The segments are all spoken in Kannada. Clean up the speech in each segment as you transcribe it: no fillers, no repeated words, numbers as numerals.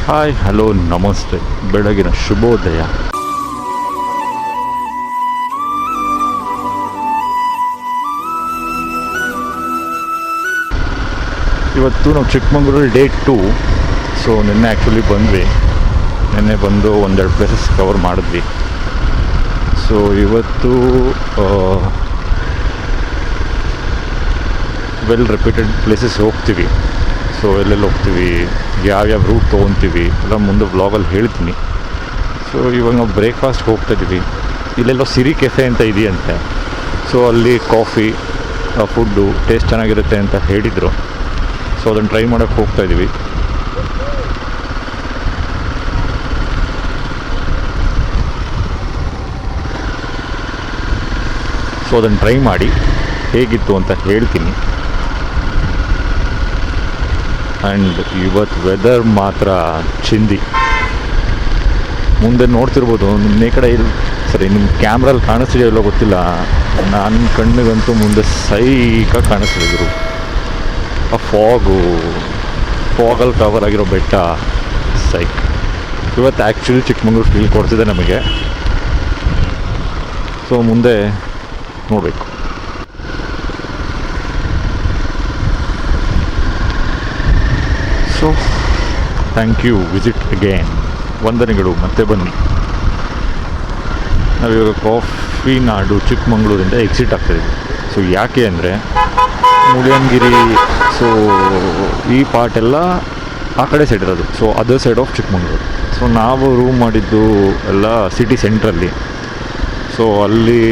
ಹಾಯ್ ಹಲೋ ನಮಸ್ತೆ, ಬೆಳಗಿನ ಶುಭೋದಯ. ಇವತ್ತು ನಾವು ಚಿಕ್ಕಮಂಗ್ಳೂರಲ್ಲಿ ಡೇ 2. ಸೊ ನಿನ್ನೆ ಆ್ಯಕ್ಚುಲಿ ಬಂದ್ವಿ. ನಿನ್ನೆ ಬಂದು ಒಂದೆರಡು ಪ್ಲೇಸಸ್ ಕವರ್ ಮಾಡಿದ್ವಿ. ಸೊ ಇವತ್ತು ವೆಲ್ ರೆಪ್ಯೂಟೆಡ್ ಪ್ಲೇಸಸ್ ಹೋಗ್ತೀವಿ. ಸೊ ಎಲ್ಲೆಲ್ಲಿ ಹೋಗ್ತೀವಿ, ಯಾವ್ಯಾವ ರೂಟ್ ತೊಗೊತೀವಿ ಎಲ್ಲ ಮುಂದೆ ವ್ಲಾಗಲ್ಲಿ ಹೇಳ್ತೀನಿ. ಸೊ ಇವಾಗ ನಾವು ಬ್ರೇಕ್ಫಾಸ್ಟ್ಗೆ ಹೋಗ್ತಾಯಿದ್ದೀವಿ. ಇಲ್ಲೆಲ್ಲೋ ಸಿರಿ ಕೆಫೆ ಅಂತ ಇದೆಯಂತೆ. ಸೊ ಅಲ್ಲಿ ಕಾಫಿ ಫುಡ್ಡು ಟೇಸ್ಟ್ ಚೆನ್ನಾಗಿರುತ್ತೆ ಅಂತ ಹೇಳಿದರು. ಸೊ ಅದನ್ನು ಟ್ರೈ ಮಾಡೋಕ್ಕೆ ಹೋಗ್ತಾಯಿದ್ದೀವಿ. ಸೊ ಅದನ್ನು ಟ್ರೈ ಮಾಡಿ ಹೇಗಿತ್ತು ಅಂತ ಹೇಳ್ತೀನಿ. ಆ್ಯಂಡ್ ಇವತ್ತು ವೆದರ್ ಮಾತ್ರ ಚಿಂದಿ. ಮುಂದೆ ನೋಡ್ತಿರ್ಬೋದು, ನಿಮ್ಮ ಕಡೆ ಸರಿ ನಿಮ್ಮ ಕ್ಯಾಮ್ರಲ್ಲಿ ಕಾಣಿಸ್ತಿದೆಯೋ ಇಲ್ಲೋ ಗೊತ್ತಿಲ್ಲ, ನನ್ನ ಕಣ್ಣಿಗಂತೂ ಮುಂದೆ ಸೈಕಾಗಿ ಕಾಣಿಸ್ತಿದ್ರು. ಆ ಫಾಗಲ್ಲಿ ಕವರ್ ಆಗಿರೋ ಬೆಟ್ಟ ಸೈಕ್. ಇವತ್ತು ಆ್ಯಕ್ಚುಲಿ ಚಿಕ್ಕಮಂಗ್ಳೂರು ಫೀಲ್ ಕೊಡ್ತಿದೆ ನಮಗೆ. ಸೊ ಮುಂದೆ ನೋಡಬೇಕು. So thank you, visit again. ವಂದನೆಗಳು, ಮತ್ತೆ ಬನ್ನಿ. ನಾವಿವಾಗ ಕಾಫಿ ನಾಡು ಚಿಕ್ಕಮಂಗ್ಳೂರಿಂದ ಎಕ್ಸಿಟ್ ಆಗ್ತಾಯಿದ್ವಿ. ಸೊ ಯಾಕೆ ಅಂದರೆ ಮುಳ್ಳಯ್ಯನಗಿರಿ, ಸೊ ಈ ಪಾರ್ಟೆಲ್ಲ ಆ ಕಡೆ ಸೈಡ್ ಇರೋದು. So other side of Chikmagalur. So ನಾವು ರೂಮ್ ಮಾಡಿದ್ದು ಎಲ್ಲ ಸಿಟಿ ಸೆಂಟ್ರಲ್ಲಿ. ಸೊ ಅಲ್ಲಿ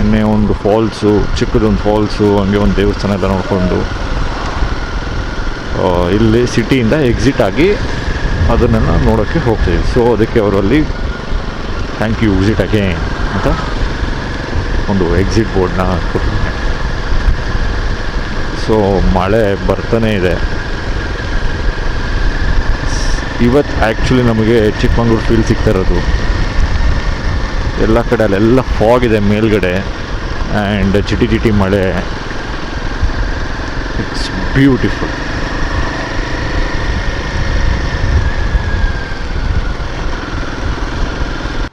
ನಿನ್ನೆ ಒಂದು ಫಾಲ್ಸು, ಚಿಕ್ಕದೊಂದು ಫಾಲ್ಸು, ಹಂಗೆ ಒಂದು ದೇವಸ್ಥಾನ ಎಲ್ಲ ನೋಡಿಕೊಂಡು ಇಲ್ಲಿ ಸಿಟಿಯಿಂದ ಎಕ್ಸಿಟ್ ಆಗಿ ಅದನ್ನೆಲ್ಲ ನೋಡೋಕ್ಕೆ ಹೋಗ್ತೀವಿ. ಸೊ ಅದಕ್ಕೆ ಅವರಲ್ಲಿ ಥ್ಯಾಂಕ್ ಯು, ವಿಸಿಟ್ ಅಗೇನ್ ಅಂತ ಒಂದು ಎಕ್ಸಿಟ್ ಬೋರ್ಡ್ನ ಕೊಟ್ಟಿದ್ದಾರೆ. ಸೊ ಮಳೆ ಬರ್ತಾನೇ ಇದೆ. ಇವತ್ತು ಆ್ಯಕ್ಚುಲಿ ನಮಗೆ ಚಿಕ್ಕಮಂಗ್ಳೂರು ಫೀಲ್ ಸಿಗ್ತಾ ಇರೋದು. ಎಲ್ಲ ಕಡೆ ಅಲ್ಲೆಲ್ಲ ಫಾಗ್ ಇದೆ ಮೇಲ್ಗಡೆ, ಆ್ಯಂಡ್ ಚಿಟಿ ಚಿಟಿ ಮಳೆ. It's beautiful.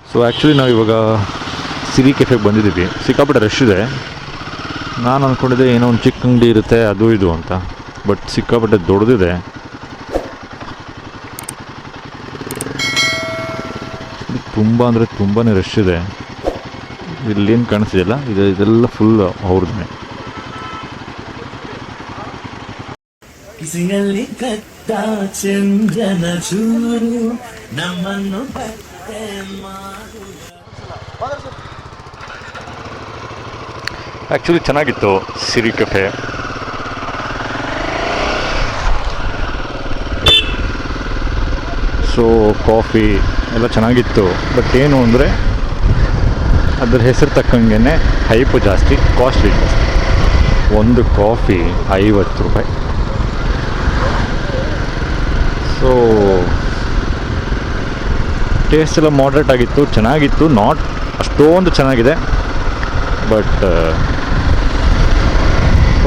ಸೊ ಆ್ಯಕ್ಚುಲಿ ನಾವು ಇವಾಗ ಸಿರಿ ಕೆಫೆಗೆ ಬಂದಿದ್ದೀವಿ. ಸಿಕ್ಕಾಪಟ್ಟೆ ರಶ್ ಇದೆ. ನಾನು ಅಂದ್ಕೊಂಡಿದ್ದೆ ಏನೋ ಒಂದು ಚಿಕ್ಕ ಅಂಗಡಿ ಇರುತ್ತೆ ಅದು ಇದು ಅಂತ, ಬಟ್ ಸಿಕ್ಕಾಪಟ್ಟೆ ದೊಡ್ಡದಿದೆ. ತುಂಬ ಅಂದರೆ ತುಂಬಾ ರಶ್ ಇದೆ. ಇಲ್ಲೇನು ಕಾಣಿಸ್ತಿದೆಯಲ್ಲ, ಇದೆಲ್ಲ ಫುಲ್ ಅವ್ರದ್ದೇ. ಆ್ಯಕ್ಚುಲಿ ಚೆನ್ನಾಗಿತ್ತು ಸಿರಿ ಕೆಫೆ. ಸೊ ಕಾಫಿ ಎಲ್ಲ ಚೆನ್ನಾಗಿತ್ತು. ಬಟ್ ಏನು ಅಂದರೆ ಅದ್ರ ಹೆಸರು ತಕ್ಕಂಗೆ ಹೈಪು ಜಾಸ್ತಿ, ಕಾಸ್ಟ್ಲಿ ಜಾಸ್ತಿ. ಒಂದು ಕಾಫಿ 50 ರೂಪಾಯಿ. ಸೊ ಟೇಸ್ಟ್ ಎಲ್ಲ ಮಾಡ್ರೇಟ್ ಆಗಿತ್ತು, ಚೆನ್ನಾಗಿತ್ತು. ನಾಟ್ ಅಷ್ಟೊಂದು ಚೆನ್ನಾಗಿದೆ, ಬಟ್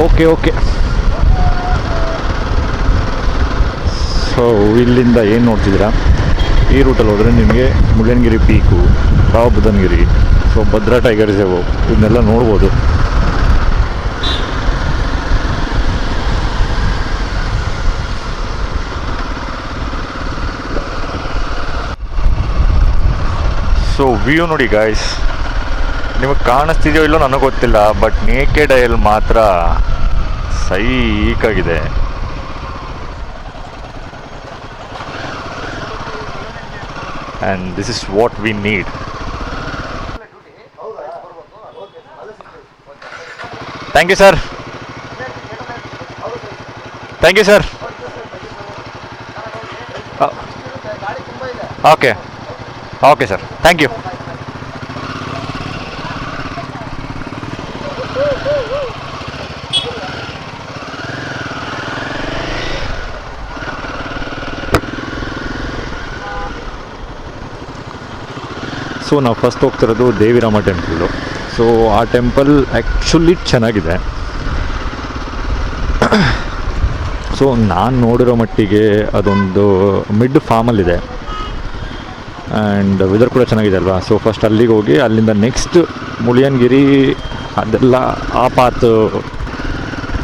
ಓಕೆ. ಸೊ ಇಲ್ಲಿಂದ ಏನು ನೋಡ್ತಿದ್ದೀರಾ, ಈ ರೂಟಲ್ಲಿ ಹೋದರೆ ನಿಮಗೆ ಮುಳ್ಳಯ್ಯನಗಿರಿ ಪೀಕು, ರಾವ್ Budangiri, so Bhadra tiger reserve ಇದನ್ನೆಲ್ಲ ನೋಡ್ಬೋದು. ಸೊ ವ್ಯೂ ನೋಡಿ ಗಾಯ್ಸ್, ನಿಮಗೆ ಕಾಣಿಸ್ತಿದೆಯೋ ಇಲ್ಲೋ ನನಗೆ ಗೊತ್ತಿಲ್ಲ, ಬಟ್ ನೇಕೆಡ್ ಐಯಲ್ಲಿ ಮಾತ್ರ ಸೈಕಾಗಿದೆ. And this is what we need. Thank you sir. Thank you sir. Okay sir, thank you. So ನಾವು ಫಸ್ಟ್ ಹೋಗ್ತಿರೋದು ದೇವಿರಾಮ ಟೆಂಪಲ್ಲು. ಸೊ ಆ ಟೆಂಪಲ್ ಆ್ಯಕ್ಚುಲಿ ಚೆನ್ನಾಗಿದೆ. ಸೊ ನಾನು ನೋಡಿರೋ ಮಟ್ಟಿಗೆ ಅದೊಂದು ಮಿಡ್ ಫಾರ್ಮಲ್ಲಿದೆ ಆ್ಯಂಡ್ ವೆದರ್ ಕೂಡ ಚೆನ್ನಾಗಿದೆ ಅಲ್ವಾ. ಸೊ ಫಸ್ಟ್ ಅಲ್ಲಿಗೆ ಹೋಗಿ ಅಲ್ಲಿಂದ ನೆಕ್ಸ್ಟ್ ಮುಳಿಯನಗಿರಿ ಅದೆಲ್ಲ ಆ ಪಾತ್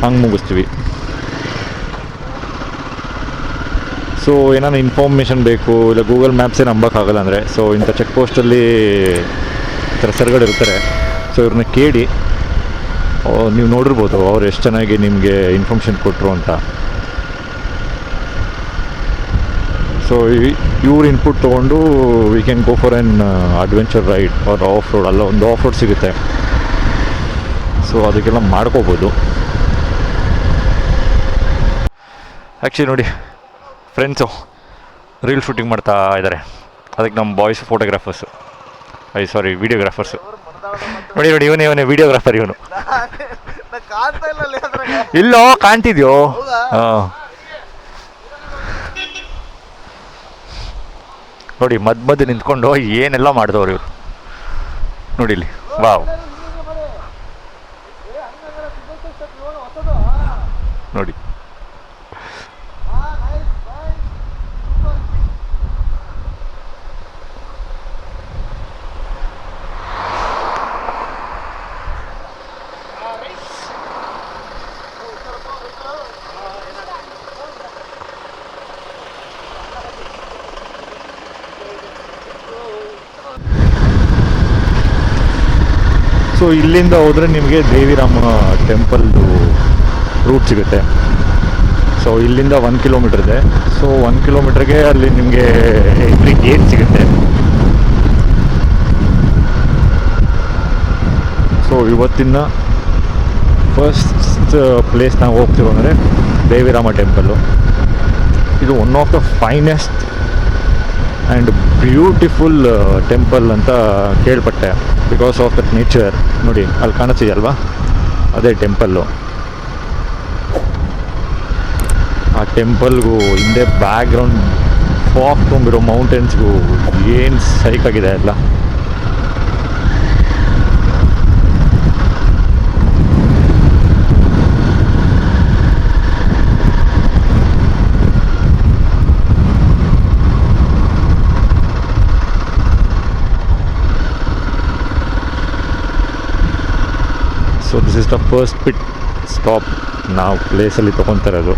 ಹಂಗೆ ಮುಗಿಸ್ತೀವಿ. ಸೊ ಏನಾದ್ರು ಇನ್ಫಾರ್ಮೇಷನ್ ಬೇಕು ಇಲ್ಲ ಗೂಗಲ್ ಮ್ಯಾಪ್ಸೇ ನಂಬೋಕ್ಕಾಗಲ್ಲ ಅಂದರೆ ಸೊ ಇಂಥ ಚೆಕ್ ಪೋಸ್ಟಲ್ಲಿ ಈ ಥರ ಸರ್ಗಳು ಇರ್ತಾರೆ. ಸೊ ಇವ್ರನ್ನ ಕೇಳಿ ನೀವು ನೋಡಿರ್ಬೋದು ಅವ್ರು ಎಷ್ಟು ಚೆನ್ನಾಗಿ ನಿಮಗೆ ಇನ್ಫಾರ್ಮೇಷನ್ ಕೊಟ್ಟರು ಅಂತ. ಸೊ ಇವ್ರ ಇನ್ಪುಟ್ ತೊಗೊಂಡು we can go for an adventure ride or off road. ಅಲ್ಲ ಒಂದು ಆಫ್ ರೋಡ್ ಸಿಗುತ್ತೆ, ಸೊ ಅದಕ್ಕೆಲ್ಲ ಮಾಡ್ಕೋಬೋದು. ಆ್ಯಕ್ಚುಲಿ ನೋಡಿ ಫ್ರೆಂಡ್ಸು ರೀಲ್ ಶೂಟಿಂಗ್ ಮಾಡ್ತಾ ಇದ್ದಾರೆ. ಅದಕ್ಕೆ ನಮ್ಮ ಬಾಯ್ಸ್ ಫೋಟೋಗ್ರಾಫರ್ಸು ಸಾರಿ ವೀಡಿಯೋಗ್ರಾಫರ್ಸು. ನೋಡಿ ಇವನೇ ವೀಡಿಯೋಗ್ರಾಫರ್ ಇವನು. ಇಲ್ಲೋ ಕಾಣ್ತಿದ್ಯೋ? ಹಾಂ ನೋಡಿ ಮಧ್ಯೆ ನಿಂತ್ಕೊಂಡು ಏನೆಲ್ಲ ಮಾಡಿದವ್ರು ಇವರು ನೋಡಿ ಇಲ್ಲಿ. ವಾವ್ ನೋಡಿ ಸೊ ಇಲ್ಲಿಂದ ಹೋದರೆ ನಿಮಗೆ ದೇವಿರಾಮ ಟೆಂಪಲ್ದು ರೂಟ್ ಸಿಗುತ್ತೆ. ಸೊ ಇಲ್ಲಿಂದ 1 ಕಿಲೋಮೀಟ್ರ್ ಇದೆ. ಸೊ 1 ಕಿಲೋಮೀಟ್ರಿಗೆ ಅಲ್ಲಿ ನಿಮಗೆ ಎಂಟ್ರಿ ಗೇಟ್ ಸಿಗುತ್ತೆ. ಸೊ ಇವತ್ತಿನ ಫಸ್ಟ್ ಪ್ಲೇಸ್ ನಾವು ಹೋಗ್ತೀವಿ ಅಂದರೆ ದೇವಿರಾಮ ಟೆಂಪಲ್ಲು. ಇದು one of the finest and beautiful temple ಅಂತ ಕೇಳ್ಪಟ್ಟೆ ಬಿಕಾಸ್ ಆಫ್ ದಟ್ ನೇಚರ್. ನೋಡಿ ಅಲ್ಲಿ ಕಾಣಿಸ್ತಿದೆಯಲ್ವಾ, ಅದೇ ಟೆಂಪಲ್ಲು. ಆ ಟೆಂಪಲ್ಗೂ ಹಿಂದೆ ಬ್ಯಾಕ್ಗ್ರೌಂಡ್ ಫಾಗ್ ತುಂಬಿರೋ ಮೌಂಟೇನ್ಸ್ಗೂ ಏನು ಸೈಕಾಗಿದೆ ಅಲ್ಲ. So this is the first pit stop ನಾವು ಪ್ಲೇಸಲ್ಲಿ ತೊಗೊತಾ ಇರೋದು.